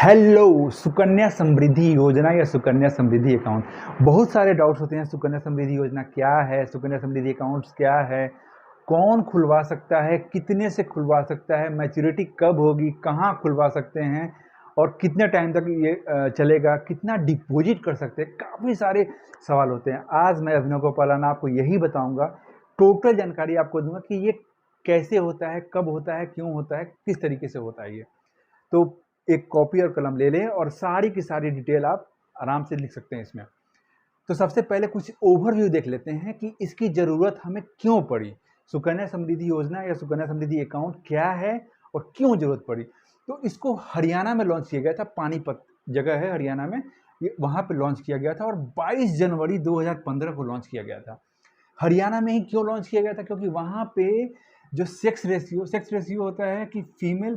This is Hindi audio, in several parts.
हेलो सुकन्या समृद्धि योजना या सुकन्या समृद्धि अकाउंट। बहुत सारे डाउट्स होते हैं। सुकन्या समृद्धि योजना क्या है, सुकन्या समृद्धि अकाउंट्स क्या है, कौन खुलवा सकता है, कितने से खुलवा सकता है, मैच्योरिटी कब होगी, कहाँ खुलवा सकते हैं और कितने टाइम तक ये चलेगा, कितना डिपॉजिट कर सकते हैं। काफ़ी सारे सवाल होते हैं। आज मैं अभिनव गोपालन आपको यही बताऊंगा, टोटल जानकारी आपको दूंगा कि ये कैसे होता है, कब होता है, क्यों होता है, किस तरीके से होता है ये। तो एक कॉपी और कलम ले लें और सारी की सारी डिटेल आप आराम से लिख सकते हैं इसमें। तो सबसे पहले कुछ ओवरव्यू देख लेते हैं कि इसकी ज़रूरत हमें क्यों पड़ी। सुकन्या समृद्धि योजना या सुकन्या समृद्धि अकाउंट क्या है और क्यों ज़रूरत पड़ी। तो इसको हरियाणा में लॉन्च किया गया था। पानीपत जगह है हरियाणा में, ये वहाँ पे लॉन्च किया गया था और 22 जनवरी 2015 को लॉन्च किया गया था। हरियाणा में ही क्यों लॉन्च किया गया था? क्योंकि वहाँ पे जो सेक्स रेशियो होता है कि फीमेल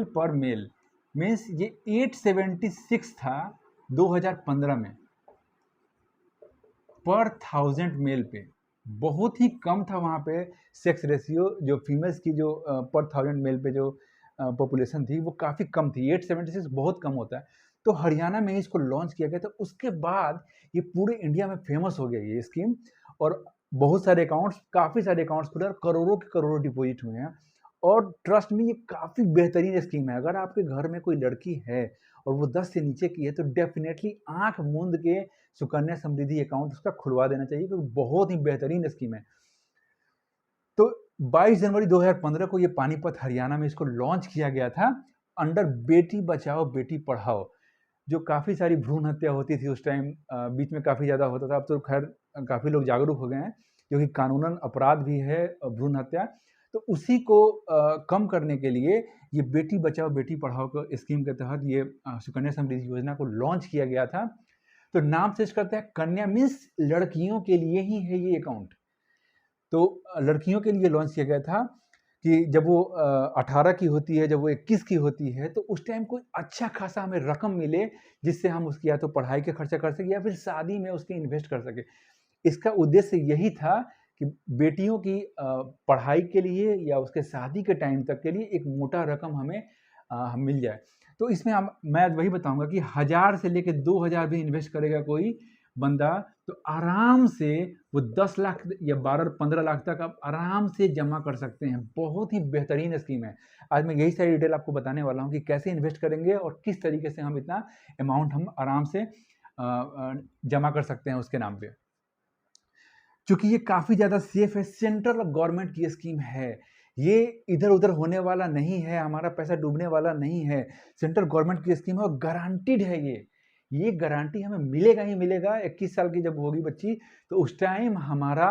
पर मेल मीन्स ये 876 था 2015 में पर 1000 मेल पे। बहुत ही कम था वहाँ पे सेक्स रेशियो, जो फीमेल्स की जो पर 1000 मेल पे जो पॉपुलेशन थी वो काफ़ी कम थी। 876 बहुत कम होता है। तो हरियाणा में इसको लॉन्च किया गया था। उसके बाद ये पूरे इंडिया में फेमस हो गया ये स्कीम और बहुत सारे अकाउंट्स, काफ़ी सारे अकाउंट्स खुले और करोड़ों के करोड़ों डिपॉजिट हुए हैं। और ट्रस्ट में ये काफ़ी बेहतरीन स्कीम है। अगर आपके घर में कोई लड़की है और वो 10 से नीचे की है तो डेफिनेटली आंख मूंद के सुकन्या समृद्धि अकाउंट उसका खुलवा देना चाहिए, क्योंकि बहुत ही बेहतरीन स्कीम है। तो 22 जनवरी 2015 को ये पानीपत हरियाणा में इसको लॉन्च किया गया था अंडर बेटी बचाओ बेटी पढ़ाओ। जो काफ़ी सारी भ्रूण हत्या होती थी उस टाइम, बीच में काफ़ी ज़्यादा होता था। अब तो खैर काफ़ी लोग जागरूक हो गए हैं, क्योंकि कानूनन अपराध भी है भ्रूण हत्या। तो उसी को कम करने के लिए ये बेटी बचाओ बेटी पढ़ाओ को स्कीम के तहत ये सुकन्या समृद्धि योजना को लॉन्च किया गया था। तो नाम से करता है कन्या मीन्स लड़कियों के लिए ही है ये अकाउंट। तो लड़कियों के लिए लॉन्च किया गया था कि जब वो 18 की होती है, जब वो 21 की होती है, तो उस टाइम कोई अच्छा खासा हमें रकम मिले जिससे हम उसकी या तो पढ़ाई का खर्चा कर सके या फिर शादी में उसके इन्वेस्ट कर सके। इसका उद्देश्य यही था कि बेटियों की पढ़ाई के लिए या उसके शादी के टाइम तक के लिए एक मोटा रकम हमें मिल जाए। तो इसमें मैं वही बताऊंगा कि 1000 से लेकर 2000 भी इन्वेस्ट करेगा कोई बंदा तो आराम से वो 10 लाख या 12-15 लाख तक आप आराम से जमा कर सकते हैं। बहुत ही बेहतरीन स्कीम है। आज मैं यही सारी डिटेल आपको बताने वाला हूँ कि कैसे इन्वेस्ट करेंगे और किस तरीके से हम इतना अमाउंट हम आराम से जमा कर सकते हैं उसके नाम पे। चूंकि ये काफ़ी ज़्यादा सेफ है, सेंट्रल गवर्नमेंट की स्कीम है, ये इधर उधर होने वाला नहीं है, हमारा पैसा डूबने वाला नहीं है। सेंट्रल गवर्नमेंट की स्कीम है और गारंटीड है ये गारंटी हमें मिलेगा ही मिलेगा। 21 साल की जब होगी बच्ची तो उस टाइम हमारा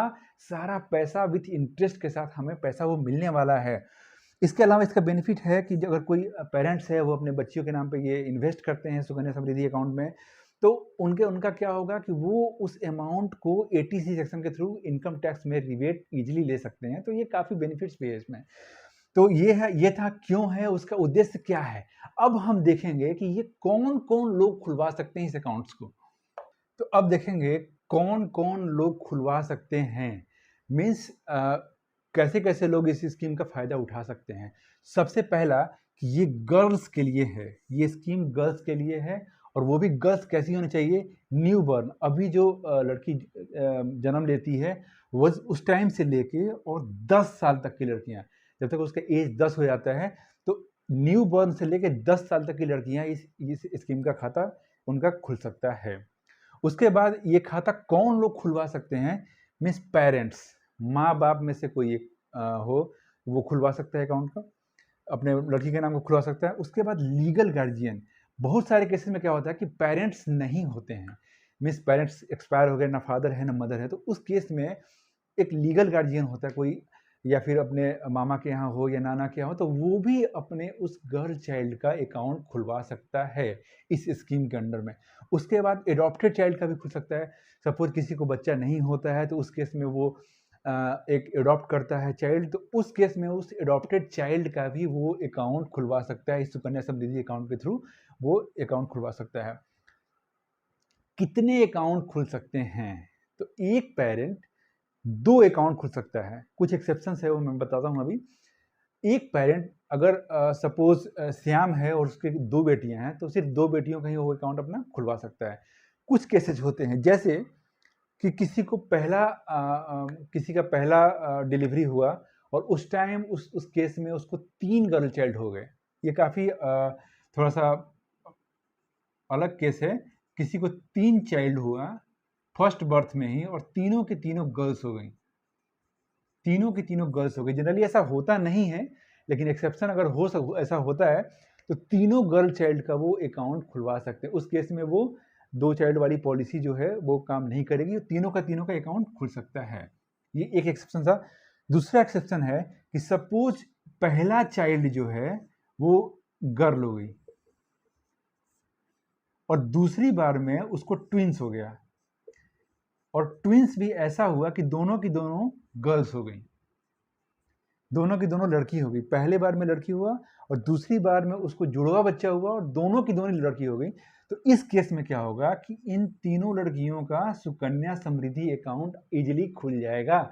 सारा पैसा विथ इंटरेस्ट के साथ हमें पैसा वो मिलने वाला है। इसके अलावा इसका बेनिफिट है कि अगर कोई पेरेंट्स है वो अपने बच्चियों के नाम पे ये इन्वेस्ट करते हैं सुकन्या समृद्धि अकाउंट में, तो उनका क्या होगा कि वो उस अमाउंट को 80C सेक्शन के थ्रू इनकम टैक्स में रिबेट इजीली ले सकते हैं। तो ये काफ़ी बेनिफिट्स भी है इसमें। तो ये था क्यों है, उसका उद्देश्य क्या है। अब हम देखेंगे कि ये कौन कौन लोग खुलवा सकते हैं इस अकाउंट्स को। तो अब देखेंगे कौन कौन लोग खुलवा सकते हैं। मीन्स कैसे कैसे लोग इस स्कीम का फ़ायदा उठा सकते हैं। सबसे पहला कि ये गर्ल्स के लिए है, ये स्कीम गर्ल्स के लिए है। और वो भी गर्ल्स कैसी होनी चाहिए, न्यू बर्न, अभी जो लड़की जन्म लेती है वो उस टाइम से लेके और 10 साल तक की लड़कियां, जब तक उसका एज 10 हो जाता है, तो न्यू बर्न से लेके 10 साल तक की लड़कियां इस स्कीम का खाता उनका खुल सकता है। उसके बाद ये खाता कौन लोग खुलवा सकते हैं, मीन्स पेरेंट्स, माँ बाप में से कोई एक हो वो खुलवा सकता है अकाउंट का, अपने लड़की के नाम को खुलवा सकता है। उसके बाद लीगल गार्जियन, बहुत सारे केसेस में क्या होता है कि पेरेंट्स नहीं होते हैं, मीन्स पेरेंट्स एक्सपायर हो गए, ना फादर है ना मदर है, तो उस केस में एक लीगल गार्जियन होता है कोई, या फिर अपने मामा के यहाँ हो या नाना के यहाँ हो, तो वो भी अपने उस गर्ल चाइल्ड का अकाउंट खुलवा सकता है इस स्कीम के अंडर में। उसके बाद एडॉप्टेड चाइल्ड का भी खुल सकता है। सपोज किसी को बच्चा नहीं होता है तो उस केस में वो एक एडॉप्ट करता है चाइल्ड, तो उस केस में उस एडॉप्टेड चाइल्ड का भी वो अकाउंट खुलवा सकता है। इस सुकन्या समृद्धि अकाउंट के थ्रू वो अकाउंट खुलवा सकता है। कितने अकाउंट खुल सकते हैं, तो एक पेरेंट 2 अकाउंट खुल सकता है। कुछ एक्सेप्शंस है वो मैं बताता हूँ अभी। एक पेरेंट अगर सपोज श्याम है और उसके 2 बेटियां हैं, तो सिर्फ 2 बेटियों का ही वो अकाउंट अपना खुलवा सकता है। कुछ केसेज होते हैं जैसे कि किसी का पहला डिलीवरी हुआ और उस टाइम उस केस में उसको 3 गर्ल चाइल्ड हो गए। ये काफ़ी थोड़ा सा अलग केस है। किसी को 3 चाइल्ड हुआ फर्स्ट बर्थ में ही और तीनों की तीनों गर्ल्स हो गई। तीनों की तीनों गर्ल्स हो गई। जनरली ऐसा होता नहीं है, लेकिन एक्सेप्शन अगर ऐसा होता है तो तीनों गर्ल चाइल्ड का वो अकाउंट खुलवा सकते हैं। उस केस में वो 2 चाइल्ड वाली पॉलिसी जो है वो काम नहीं करेगी, तीनों का अकाउंट खुल सकता है। ये एक एक्सेप्शन था। दूसरा एक्सेप्शन है कि सपोज पहला चाइल्ड जो है वो गर्ल हो गई और दूसरी बार में उसको ट्विंस हो गया, और ट्विंस भी ऐसा हुआ कि दोनों की दोनों गर्ल्स हो गई, दोनों की दोनों लड़की हो गई। पहले बार में लड़की हुआ और दूसरी बार में उसको जुड़वा बच्चा हुआ और दोनों की दोनों लड़की हो गई। तो इस केस में क्या होगा कि इन तीनों लड़कियों का सुकन्या समृद्धि अकाउंट इजीली खुल जाएगा।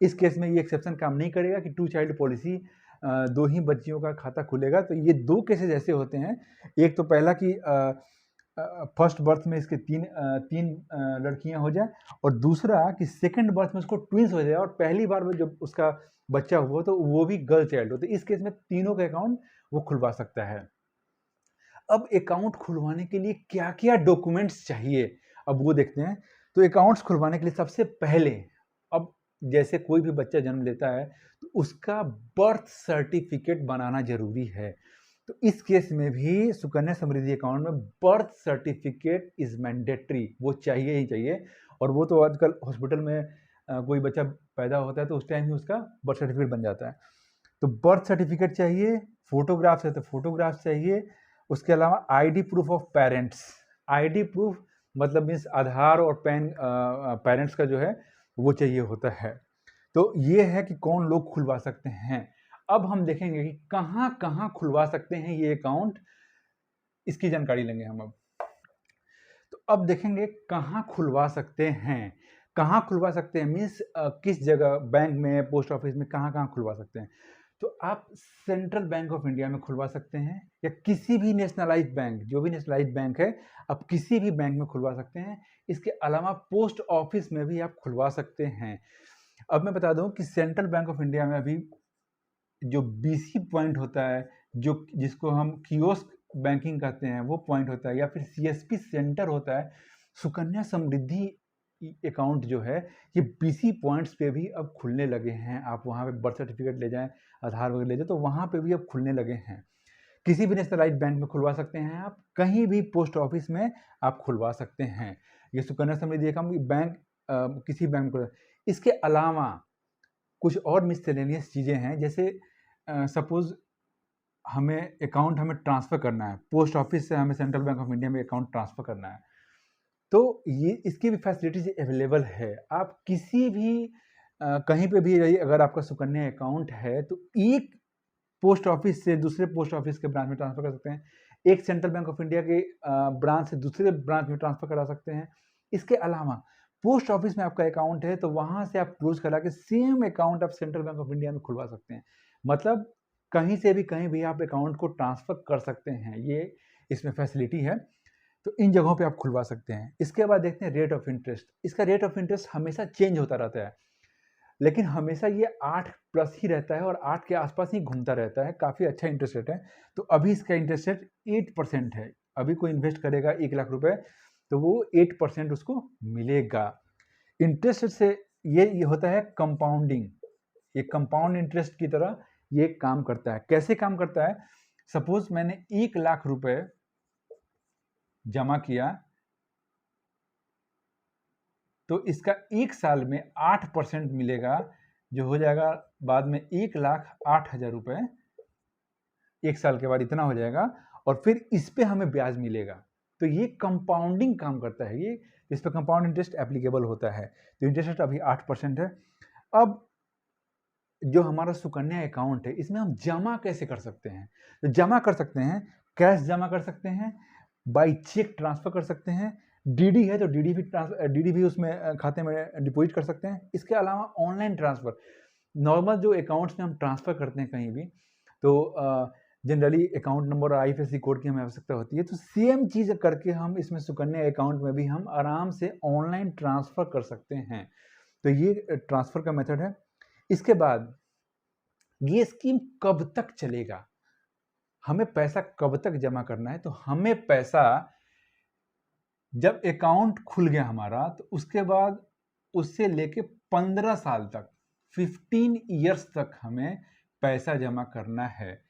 इस केस में ये एक्सेप्शन काम नहीं करेगा कि 2 चाइल्ड पॉलिसी 2 ही बच्चियों का खाता खुलेगा। तो ये 2 केसेस ऐसे होते हैं, एक तो पहला कि फर्स्ट बर्थ में इसके 3 लड़कियां हो जाए, और दूसरा कि सेकंड बर्थ में उसको ट्विंस हो जाए और पहली बार में जब उसका बच्चा हुआ तो वो भी गर्ल चाइल्ड हो। तो इस केस में तीनों का अकाउंट वो खुलवा सकता है। अब अकाउंट खुलवाने के लिए क्या क्या डॉक्यूमेंट्स चाहिए, अब वो देखते हैं। तो अकाउंट्स खुलवाने के लिए सबसे पहले, अब जैसे कोई भी बच्चा जन्म लेता है तो उसका बर्थ सर्टिफिकेट बनाना जरूरी है। तो इस केस में भी सुकन्या समृद्धि अकाउंट में बर्थ सर्टिफिकेट इज मैंडेटरी, वो चाहिए ही चाहिए। और वो तो आजकल हॉस्पिटल में कोई बच्चा पैदा होता है तो उस टाइम ही उसका बर्थ सर्टिफिकेट बन जाता है। तो बर्थ सर्टिफिकेट चाहिए, फोटोग्राफ्स है तो फोटोग्राफ्स चाहिए। उसके अलावा ID proof of parents, ID proof मतलब मीन्स आधार और पैन पेरेंट्स का जो है वो चाहिए होता है। तो ये है कि कौन लोग खुलवा सकते हैं। अब हम देखेंगे कि कहाँ कहाँ खुलवा सकते हैं ये अकाउंट, इसकी जानकारी लेंगे हम। अब तो अब देखेंगे कहाँ खुलवा सकते हैं। कहाँ खुलवा सकते हैं मीन्स किस जगह, बैंक में, पोस्ट ऑफिस में, कहाँ कहाँ खुलवा सकते हैं। तो आप सेंट्रल बैंक ऑफ इंडिया में खुलवा सकते हैं, या किसी भी नेशनलाइज्ड बैंक, जो भी नेशनलाइज्ड बैंक है आप किसी भी बैंक में खुलवा सकते हैं। इसके अलावा पोस्ट ऑफिस में भी आप खुलवा सकते हैं। अब मैं बता दूं कि सेंट्रल बैंक ऑफ इंडिया में अभी जो बीसी पॉइंट होता है, जो जिसको हम कियोस्क बैंकिंग कहते हैं, वो पॉइंट होता है, या फिर सीएसपी सेंटर होता है। सुकन्या समृद्धि अकाउंट जो है ये बीसी पॉइंट्स पे भी अब खुलने लगे हैं। आप वहाँ पे बर्थ सर्टिफिकेट ले जाएं, आधार वगैरह ले जाएं, तो वहाँ पे भी अब खुलने लगे हैं। किसी भी नेशनलाइज्ड बैंक में खुलवा सकते हैं आप, कहीं भी पोस्ट ऑफिस में आप खुलवा सकते हैं ये सुकन्या समृद्धि अकाउंट। बैंक किसी बैंक में। इसके अलावा कुछ और मिससेलेनियस चीज़ें हैं, जैसे सपोज हमें ट्रांसफ़र करना है, पोस्ट ऑफिस से हमें सेंट्रल बैंक ऑफ इंडिया में अकाउंट ट्रांसफ़र करना है, तो ये इसकी भी फैसिलिटीज अवेलेबल है। आप किसी भी कहीं पे भी रहिए, अगर आपका सुकन्या अकाउंट है तो एक पोस्ट ऑफिस से दूसरे पोस्ट ऑफिस के ब्रांच में ट्रांसफर कर सकते हैं, एक सेंट्रल बैंक ऑफ इंडिया के ब्रांच से दूसरे ब्रांच में ट्रांसफर करा सकते हैं। इसके अलावा पोस्ट ऑफिस में आपका अकाउंट है तो वहां से आप क्लोज करा के सेम अकाउंट आप सेंट्रल बैंक ऑफ इंडिया में खुलवा सकते हैं। मतलब कहीं से भी कहीं भी आप अकाउंट को ट्रांसफर कर सकते हैं, ये इसमें फैसिलिटी है। तो इन जगहों पे आप खुलवा सकते हैं। इसके बाद देखते हैं रेट ऑफ इंटरेस्ट। इसका रेट ऑफ इंटरेस्ट हमेशा चेंज होता रहता है, लेकिन हमेशा ये 8+ ही रहता है और 8 के आसपास ही घूमता रहता है। काफ़ी अच्छा इंटरेस्ट रेट है। तो अभी इसका इंटरेस्ट रेट 8% है। अभी कोई इन्वेस्ट करेगा 1 लाख रुपए तो वो 8% उसको मिलेगा। इंटरेस्ट रेट से ये होता है कंपाउंडिंग, ये कंपाउंड इंटरेस्ट की तरह ये काम करता है। कैसे काम करता है, सपोज मैंने 1 लाख रुपए जमा किया तो इसका 1 साल में 8% मिलेगा, जो हो जाएगा बाद में 1,08,000 रुपए। 1 साल के बाद इतना हो जाएगा और फिर इस पे हमें ब्याज मिलेगा। तो ये कंपाउंडिंग काम करता है, ये इस पे कंपाउंड इंटरेस्ट एप्लीकेबल होता है। तो इंटरेस्ट रेट अभी 8% है। अब जो हमारा सुकन्या अकाउंट है इसमें हम जमा कैसे कर सकते हैं। तो जमा कर सकते हैं, कैश जमा कर सकते हैं, बाई चेक ट्रांसफर कर सकते हैं, डीडी है तो डीडी भी उसमें खाते में डिपॉजिट कर सकते हैं। इसके अलावा ऑनलाइन ट्रांसफर, नॉर्मल जो अकाउंट्स में हम ट्रांसफर करते हैं कहीं भी, तो जनरली अकाउंट नंबर और आईएफएससी कोड की हमें आवश्यकता होती है। तो सेम चीज़ करके हम इसमें सुकन्या अकाउंट में भी हम आराम से ऑनलाइन ट्रांसफ़र कर सकते हैं। तो ये ट्रांसफ़र का मेथड है। इसके बाद ये स्कीम कब तक चलेगा, हमें पैसा कब तक जमा करना है? तो हमें पैसा जब अकाउंट खुल गया हमारा, तो उसके बाद उससे लेके 15 साल तक 15 ईयर्स तक हमें पैसा जमा करना है।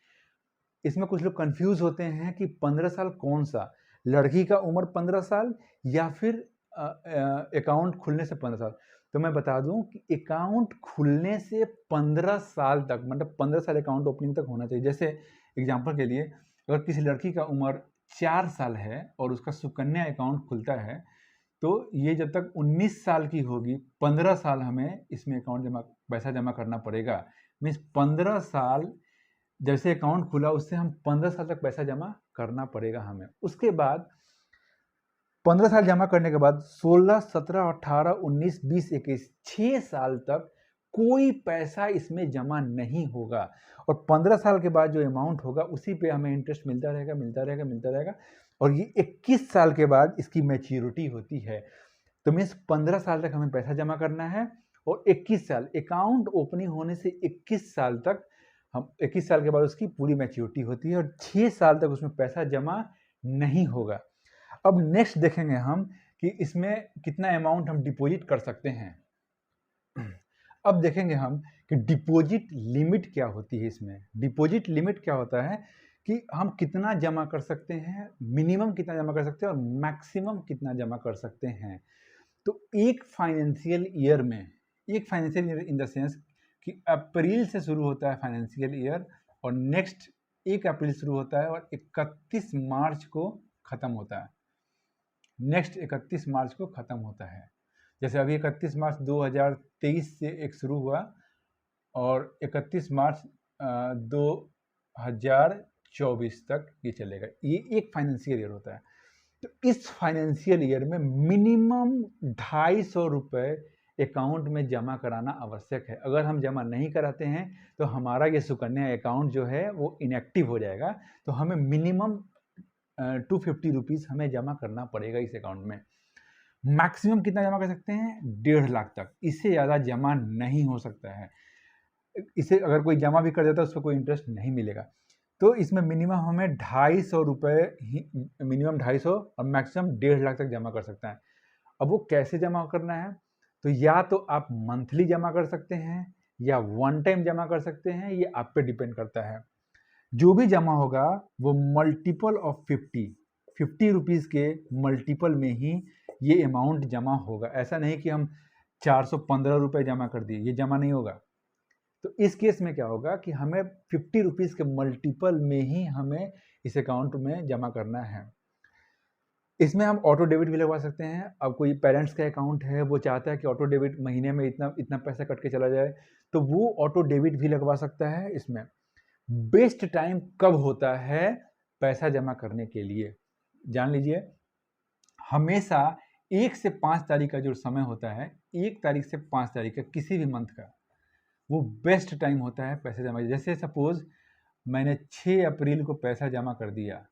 इसमें कुछ लोग कंफ्यूज होते हैं कि 15 साल कौन सा, लड़की का उम्र 15 साल या फिर अकाउंट खुलने से 15 साल। तो मैं बता दूं कि अकाउंट खुलने से 15 साल तक, मतलब 15 साल अकाउंट ओपनिंग तक होना चाहिए। जैसे एग्जांपल के लिए, अगर किसी लड़की का उम्र 4 साल है और उसका सुकन्या अकाउंट खुलता है, तो ये जब तक 19 साल की होगी 15 साल हमें इसमें पैसा जमा करना पड़ेगा। मीन्स 15 साल जैसे अकाउंट खुला उससे हम 15 साल तक पैसा जमा करना पड़ेगा हमें। उसके बाद 15 साल जमा करने के बाद 16, 17, 18, 19, 20, 21 6 साल तक कोई पैसा इसमें जमा नहीं होगा, और 15 साल के बाद जो अमाउंट होगा उसी पे हमें इंटरेस्ट मिलता रहेगा। और ये 21 साल के बाद इसकी मैच्योरिटी होती है। तो मीन्स 15 साल तक हमें पैसा जमा करना है, और 21 साल अकाउंट ओपनिंग होने से 21 साल तक हम 21 साल के बाद उसकी पूरी मैच्योरिटी होती है, और 6 साल तक उसमें पैसा जमा नहीं होगा। अब नेक्स्ट देखेंगे हम कि इसमें कितना अमाउंट हम डिपॉजिट कर सकते हैं। अब देखेंगे हम कि डिपॉजिट लिमिट क्या होती है। इसमें डिपॉजिट लिमिट क्या होता है कि हम कितना जमा कर सकते हैं, मिनिमम कितना जमा कर सकते हैं और मैक्सिमम कितना जमा कर सकते हैं। तो एक financial year in the sense कि अप्रैल से शुरू होता है फाइनेंशियल ईयर, और नेक्स्ट 1 अप्रैल शुरू होता है और 31 मार्च को ख़त्म होता है। नेक्स्ट 31 मार्च को ख़त्म होता है। जैसे अभी 31 मार्च 2023 से एक शुरू हुआ और 31 मार्च 2024 तक ये चलेगा। ये एक फाइनेंशियल ईयर होता है। तो इस फाइनेंशियल ईयर में मिनिमम 250 रुपये अकाउंट में जमा कराना आवश्यक है। अगर हम जमा नहीं कराते हैं तो हमारा ये सुकन्या अकाउंट जो है वो इनएक्टिव हो जाएगा। तो हमें मिनिमम 250 रुपीज़ हमें जमा करना पड़ेगा इस अकाउंट में। मैक्सिमम कितना जमा कर सकते हैं? 1.5 लाख तक। इससे ज़्यादा जमा नहीं हो सकता है। इसे अगर कोई जमा भी कर देता है उसको कोई इंटरेस्ट नहीं मिलेगा। तो इसमें मिनिमम हमें 250 रुपये ही, मिनिमम 250 और मैक्सिमम 1.5 लाख तक जमा कर सकता है। अब वो कैसे जमा करना है? तो या तो आप मंथली जमा कर सकते हैं या वन टाइम जमा कर सकते हैं, ये आप पे डिपेंड करता है। जो भी जमा होगा वो मल्टीपल ऑफ 50 रुपीज़ के मल्टीपल में ही ये अमाउंट जमा होगा। ऐसा नहीं कि हम 415 रुपये जमा कर दिए, ये जमा नहीं होगा। तो इस केस में क्या होगा कि हमें 50 रुपीज़ के मल्टीपल में ही हमें इस अकाउंट में जमा करना है। इसमें हम ऑटो डेबिट भी लगवा सकते हैं। अब कोई पेरेंट्स का अकाउंट है, वो चाहता है कि ऑटो डेबिट महीने में इतना पैसा कट के चला जाए, तो वो ऑटो डेबिट भी लगवा सकता है। इसमें बेस्ट टाइम कब होता है पैसा जमा करने के लिए, जान लीजिए। हमेशा 1 से 5 तारीख का जो समय होता है, 1 तारीख से 5 तारीख का किसी भी मंथ का, वो बेस्ट टाइम होता है पैसे जमा। जैसे सपोज मैंने 6 अप्रैल को पैसा जमा कर दिया,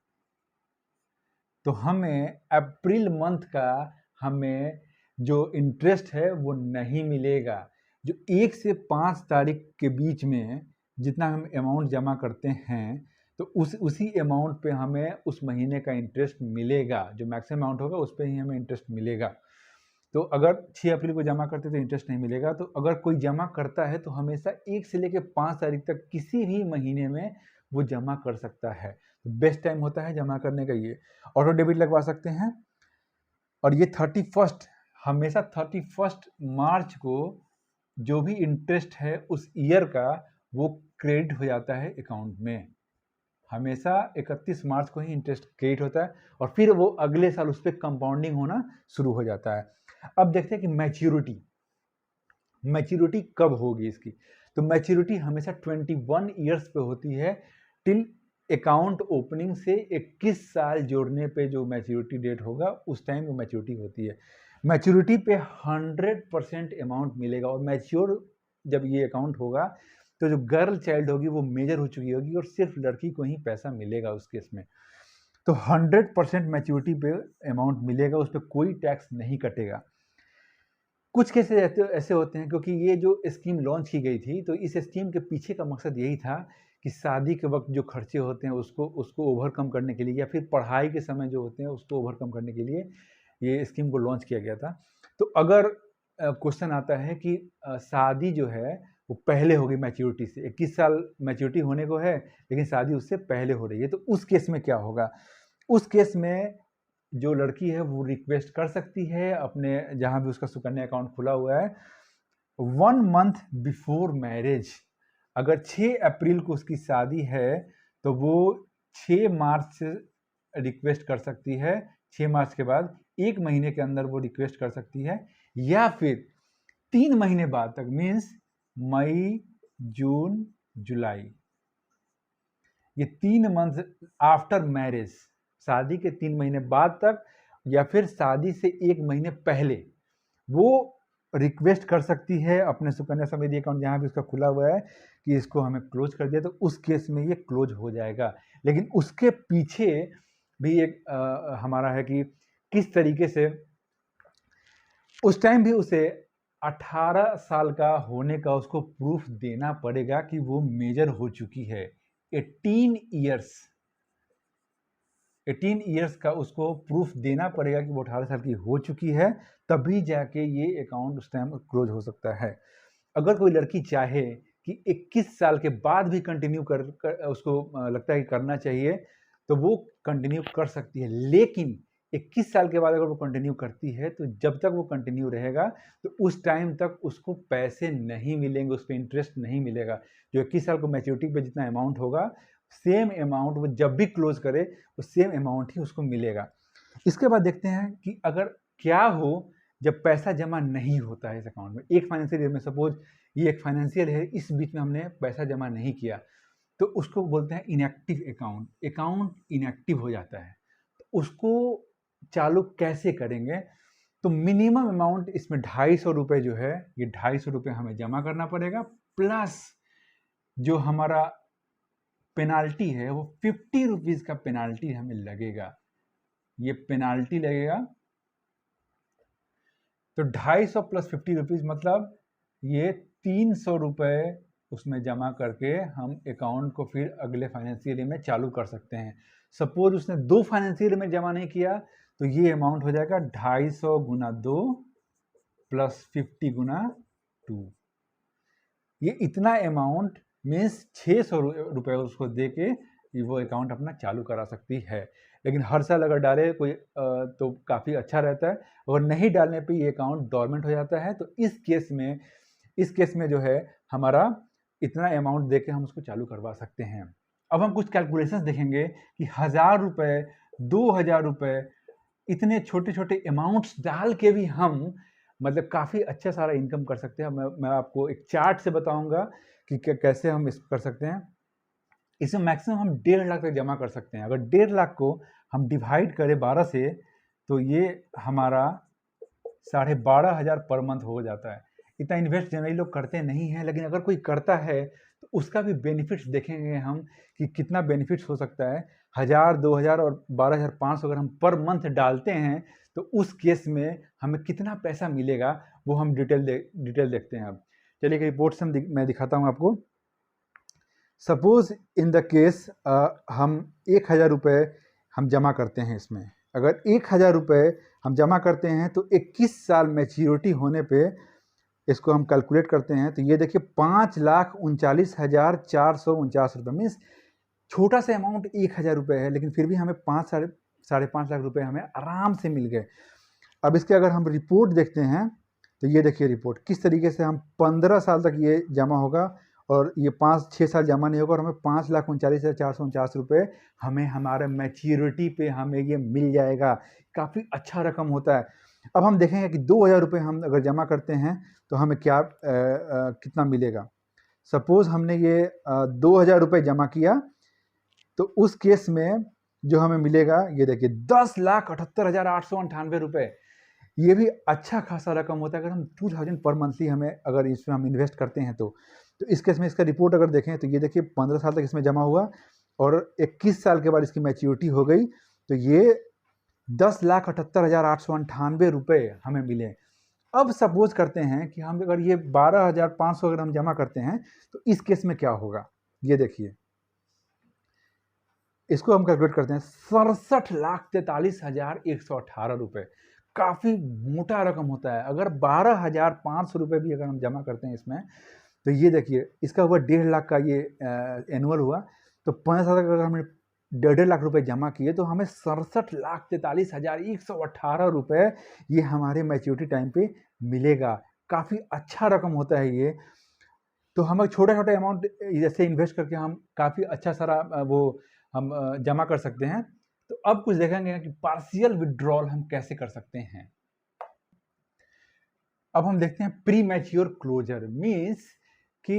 तो हमें अप्रैल मंथ का हमें जो इंटरेस्ट है वो नहीं मिलेगा। जो 1 से 5 तारीख के बीच में जितना हम अमाउंट जमा करते हैं, तो उसी अमाउंट पे हमें उस महीने का इंटरेस्ट मिलेगा। जो मैक्सिमम अमाउंट होगा उस पे ही हमें इंटरेस्ट मिलेगा। तो अगर 6 अप्रैल को जमा करते तो इंटरेस्ट नहीं मिलेगा। तो अगर कोई जमा करता है तो हमेशा 1 से लेकर 5 तारीख तक किसी भी महीने में वो जमा कर सकता है। तो बेस्ट टाइम होता है जमा करने का ये। ऑटो डेबिट लगवा सकते हैं, और ये 31 हमेशा 31 मार्च को जो भी इंटरेस्ट है उस ईयर का वो क्रेडिट हो जाता है अकाउंट में। हमेशा 31 मार्च को ही इंटरेस्ट क्रेडिट होता है, और फिर वो अगले साल उस पर कंपाउंडिंग होना शुरू हो जाता है। अब देखते हैं कि मैच्योरिटी कब होगी इसकी। तो मैच्योरिटी हमेशा 21 ईयर्स पे होती है, टिल अकाउंट ओपनिंग से 21 साल जोड़ने पे जो मैच्योरिटी डेट होगा उस टाइम वो मैच्योरिटी होती है। मैच्योरिटी पे 100% अमाउंट मिलेगा, और मैच्योर जब ये अकाउंट होगा तो जो गर्ल चाइल्ड होगी वो मेजर हो चुकी होगी और सिर्फ लड़की को ही पैसा मिलेगा उस केस में। तो 100% मैच्योरिटी पे अमाउंट मिलेगा, उस पर कोई टैक्स नहीं कटेगा। कुछ केसेस ऐसे होते हैं, क्योंकि ये जो स्कीम लॉन्च की गई थी, तो इस स्कीम के पीछे का मकसद यही था कि शादी के वक्त जो खर्चे होते हैं उसको ओवरकम करने के लिए, या फिर पढ़ाई के समय जो होते हैं उसको ओवरकम करने के लिए ये स्कीम को लॉन्च किया गया था। तो अगर क्वेश्चन आता है कि शादी जो है वो पहले होगी मैच्योरिटी से, 21 साल मैच्योरिटी होने को है लेकिन शादी उससे पहले हो रही है, तो उस केस में क्या होगा? उस केस में जो लड़की है वो रिक्वेस्ट कर सकती है अपने जहाँ भी उसका सुकन्या अकाउंट खुला हुआ है 1 मंथ बिफोर मैरिज। अगर 6 अप्रैल को उसकी शादी है तो वो 6 मार्च से रिक्वेस्ट कर सकती है, 6 मार्च के बाद 1 महीने के अंदर वो रिक्वेस्ट कर सकती है, या फिर 3 महीने बाद तक, मीन्स मई, जून, जुलाई, ये 3 मंथ आफ्टर मैरिज, शादी के 3 महीने बाद तक या फिर शादी से 1 महीने पहले वो रिक्वेस्ट कर सकती है अपने सुकन्या समृद्धि अकाउंट जहाँ भी उसका खुला हुआ है कि इसको हमें क्लोज कर दिया, तो उस केस में ये क्लोज हो जाएगा। लेकिन उसके पीछे भी एक हमारा है कि किस तरीके से उस टाइम भी उसे 18 साल का होने का उसको प्रूफ देना पड़ेगा कि वो मेजर हो चुकी है। 18 ईयर्स का उसको प्रूफ देना पड़ेगा कि वो 18 साल की हो चुकी है, तभी जाके ये अकाउंट उस टाइम क्लोज हो सकता है। अगर कोई लड़की चाहे कि 21 साल के बाद भी कंटिन्यू कर उसको लगता है कि करना चाहिए, तो वो कंटिन्यू कर सकती है, लेकिन 21 साल के बाद अगर वो कंटिन्यू करती है तो जब तक वो कंटिन्यू रहेगा तो उस टाइम तक उसको पैसे नहीं मिलेंगे, उस पर इंटरेस्ट नहीं मिलेगा। जो 21 साल को मैच्योरिटी पे जितना अमाउंट होगा, सेम अमाउंट वो जब भी क्लोज करे वो सेम अमाउंट ही उसको मिलेगा। इसके बाद देखते हैं कि अगर क्या हो जब पैसा जमा नहीं होता है इस अकाउंट में। एक फाइनेंशियल ईयर में, सपोज ये एक फाइनेंशियल है, इस बीच में हमने पैसा जमा नहीं किया, तो उसको बोलते हैं इनएक्टिव अकाउंट। अकाउंट इनएक्टिव हो जाता है, तो उसको चालू कैसे करेंगे? तो मिनिमम अमाउंट इसमें 250 रुपये जो है, ये 250 रुपये हमें जमा करना पड़ेगा, प्लस जो हमारा पेनाल्टी है वो 50 रुपीज़ का पेनाल्टी हमें लगेगा। ये पेनाल्टी लगेगा, तो 250 प्लस 50 रुपीज़ मतलब ये 300 रुपये उसमें जमा करके हम अकाउंट को फिर अगले फाइनेंशियल ईयर में चालू कर सकते हैं। सपोज उसने 2 फाइनेंशियल ईयर में जमा नहीं किया, तो ये अमाउंट हो जाएगा 250 गुना 2 प्लस 50 गुना 2। ये इतना अमाउंट मीन्स 600 रुपये उसको दे के वो अकाउंट अपना चालू करा सकती है। लेकिन हर साल अगर डाले कोई तो काफ़ी अच्छा रहता है, और नहीं डालने पे ये अकाउंट डोरमेंट हो जाता है। तो इस केस में जो है हमारा इतना अमाउंट दे के हम उसको चालू करवा सकते हैं। अब हम कुछ कैलकुलेशंस देखेंगे कि 1000 रुपये, 2000 रुपये, इतने छोटे छोटे अमाउंट्स डाल के भी हम मतलब काफ़ी अच्छा सारा इनकम कर सकते हैं। मैं आपको एक चार्ट से बताऊंगा कि कैसे हम इस कर सकते हैं। इसमें मैक्सिमम हम 1.5 लाख तक जमा कर सकते हैं। अगर 1.5 लाख को हम डिवाइड करें 12 से, तो ये हमारा 12,500 पर मंथ हो जाता है। इतना इन्वेस्ट जनरली लोग करते नहीं हैं, लेकिन अगर कोई करता है तो उसका भी बेनिफिट्स देखेंगे हम कि कितना बेनिफिट्स हो सकता है। 1000, 2000 और 12,500 अगर हम पर मंथ डालते हैं तो उस केस में हमें कितना पैसा मिलेगा वो हम डिटेल देखते हैं। अब चलिए रिपोर्ट से मैं दिखाता हूँ आपको। सपोज इन द केस हम 1000 रुपये हम जमा करते हैं इसमें। अगर 1000 रुपये हम जमा करते हैं तो 21 साल मैच्योरिटी होने पे इसको हम कैलकुलेट करते हैं, तो ये देखिए 5,39,449 रुपये, मीन्स छोटा सा अमाउंट 1000 रुपये है, लेकिन फिर भी हमें 5-5.5 लाख रुपए हमें आराम से मिल गए। अब इसके अगर हम रिपोर्ट देखते हैं तो ये देखिए रिपोर्ट किस तरीके से हम 15 साल तक ये जमा होगा और ये 5-6 साल जमा नहीं होगा और हमें 5,39,449 रुपये हमें हमारे मैच्योरिटी पे हमें ये मिल जाएगा। काफ़ी अच्छा रकम होता है। अब हम देखेंगे कि 2000 रुपये हम अगर जमा करते हैं तो हमें क्या कितना मिलेगा। सपोज हमने ये 2000 रुपये जमा किया, तो उस केस में जो हमें मिलेगा ये देखिए 10,78,898 रुपये। ये भी अच्छा खासा रकम होता है अगर हम 2000 पर मंथली हमें अगर इसमें हम इन्वेस्ट करते हैं तो। तो इस केस में इसका रिपोर्ट अगर देखें तो ये देखिए 15 साल तक इसमें जमा हुआ और 21 साल के बाद इसकी मैच्योरिटी हो गई, तो ये 10,78,898 रुपये हमें मिले। अब सपोज करते हैं कि हम अगर ये 12,500 अगर हम जमा करते हैं तो इस केस में क्या होगा, ये देखिए इसको हम कैलकुलेट करते हैं 67,43,118 रुपये। काफ़ी मोटा रकम होता है। अगर 12,500 रुपये भी अगर हम जमा करते हैं इसमें, तो ये देखिए इसका हुआ 1.5 लाख का ये एनुअल हुआ, तो 5 साल तक अगर हमने 1.5 लाख रुपए जमा किए तो हमें 67,43,118 रुपये ये हमारे मैच्योरिटी टाइम पे मिलेगा। काफ़ी अच्छा रकम होता है ये। तो हम छोटा छोटा अमाउंट जैसे इन्वेस्ट करके हम काफ़ी अच्छा सारा वो हम जमा कर सकते हैं। तो अब कुछ देखेंगे कि पार्शियल विड्रॉल हम कैसे कर सकते हैं। अब हम देखते हैं प्री मैच्योर क्लोजर, मीन्स कि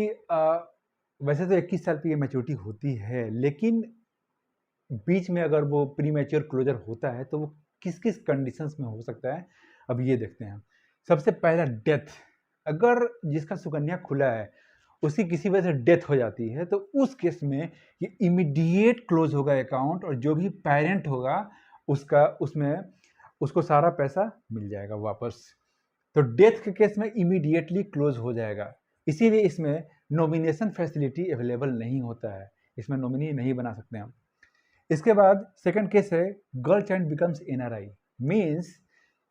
वैसे तो 21 साल पे ये मैच्योरिटी होती है, लेकिन बीच में अगर वो प्री मैच्योर क्लोजर होता है तो वो किस किस कंडीशंस में हो सकता है, अब ये देखते हैं। सबसे पहला डेथ। अगर जिसका सुकन्या खुला है उसकी किसी वजह से डेथ हो जाती है तो उस केस में ये इमीडिएट क्लोज होगा अकाउंट, और जो भी पेरेंट होगा उसका उसमें उसको सारा पैसा मिल जाएगा वापस। तो डेथ के केस में इमीडिएटली क्लोज हो जाएगा। इसीलिए इसमें नॉमिनेशन फैसिलिटी अवेलेबल नहीं होता है, इसमें नॉमिनी नहीं बना सकते हम। इसके बाद सेकंड केस है girl child becomes NRI, means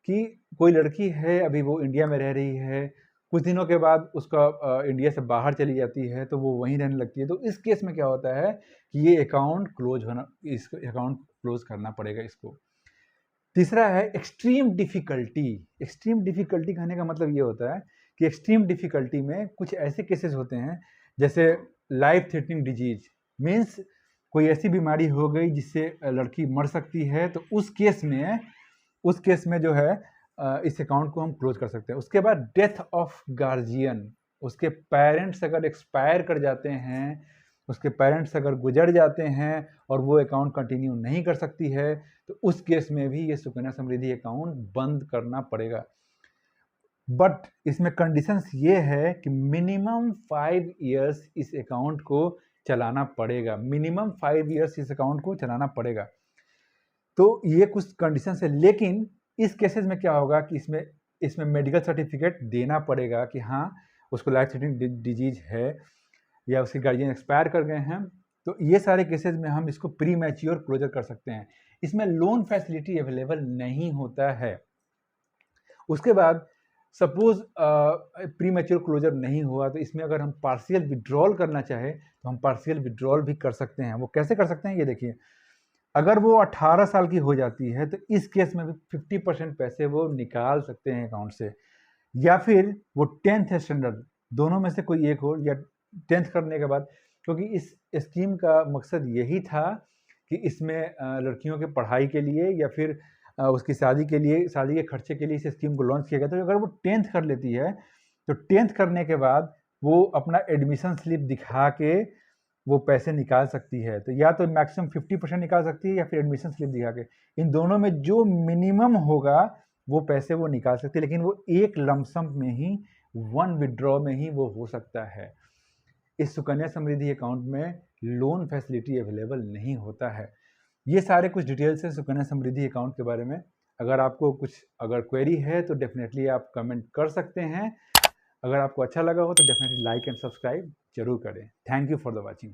कि कोई लड़की है अभी वो इंडिया में रह रही है, कुछ दिनों के बाद उसका इंडिया से बाहर चली जाती है तो वो वहीं रहने लगती है। तो इस केस में क्या होता है कि ये अकाउंट क्लोज होना, इस अकाउंट क्लोज करना पड़ेगा इसको। तीसरा है एक्सट्रीम डिफिकल्टी। एक्सट्रीम डिफिकल्टी कहने का मतलब ये होता है कि एक्सट्रीम डिफिकल्टी में कुछ ऐसे केसेस होते हैं जैसे लाइफ थ्रेटनिंग डिजीज, मीन्स कोई ऐसी बीमारी हो गई जिससे लड़की मर सकती है, तो उस केस में जो है इस अकाउंट को हम क्लोज कर सकते हैं। उसके बाद डेथ ऑफ गार्जियन, उसके पेरेंट्स अगर एक्सपायर कर जाते हैं, उसके पेरेंट्स अगर गुजर जाते हैं और वो अकाउंट कंटिन्यू नहीं कर सकती है, तो उस केस में भी ये सुकन्या समृद्धि अकाउंट बंद करना पड़ेगा। बट इसमें कंडीशंस ये है कि मिनिमम 5 इयर्स इस अकाउंट को चलाना पड़ेगा, मिनिमम 5 इयर्स इस अकाउंट को चलाना पड़ेगा। तो ये कुछ कंडीशंस है, लेकिन इस केसेस में क्या होगा कि इसमें मेडिकल सर्टिफिकेट देना पड़ेगा कि हाँ उसको लाइफ थ्रेटनिंग डिजीज है या उसके गार्जियन एक्सपायर कर गए हैं। तो ये सारे केसेस में हम इसको प्री मैच्योर क्लोजर कर सकते हैं। इसमें लोन फैसिलिटी अवेलेबल नहीं होता है। उसके बाद सपोज प्री मैच्योर क्लोजर नहीं हुआ तो इसमें अगर हम पार्शियल विड्रॉल करना चाहे तो हम पार्शियल विड्रॉल भी कर सकते हैं। वो कैसे कर सकते हैं ये देखिए, अगर वो 18 साल की हो जाती है तो इस केस में भी 50% पैसे वो निकाल सकते हैं अकाउंट से, या फिर वो 10th स्टैंडर्ड, दोनों में से कोई एक हो, या 10th करने के बाद, क्योंकि इस स्कीम का मकसद यही था कि इसमें लड़कियों के पढ़ाई के लिए या फिर उसकी शादी के लिए, शादी के खर्चे के लिए इस स्कीम को लॉन्च किया गया। तो अगर वो 10th कर लेती है तो 10th करने के बाद वो अपना एडमिशन स्लिप दिखा के वो पैसे निकाल सकती है। तो या तो मैक्सिमम 50% निकाल सकती है या फिर एडमिशन स्लिप दिखा के, इन दोनों में जो मिनिमम होगा वो पैसे वो निकाल सकती है, लेकिन वो एक लमसम में ही, वन विड्रॉ में ही वो हो सकता है। इस सुकन्या समृद्धि अकाउंट में लोन फैसिलिटी अवेलेबल नहीं होता है। ये सारे कुछ डिटेल्स हैं सुकन्या समृद्धि अकाउंट के बारे में। अगर आपको कुछ अगर क्वेरी है तो डेफिनेटली आप कमेंट कर सकते हैं। अगर आपको अच्छा लगा हो तो डेफिनेटली लाइक एंड सब्सक्राइब जरूर करें। Thank you for the watching.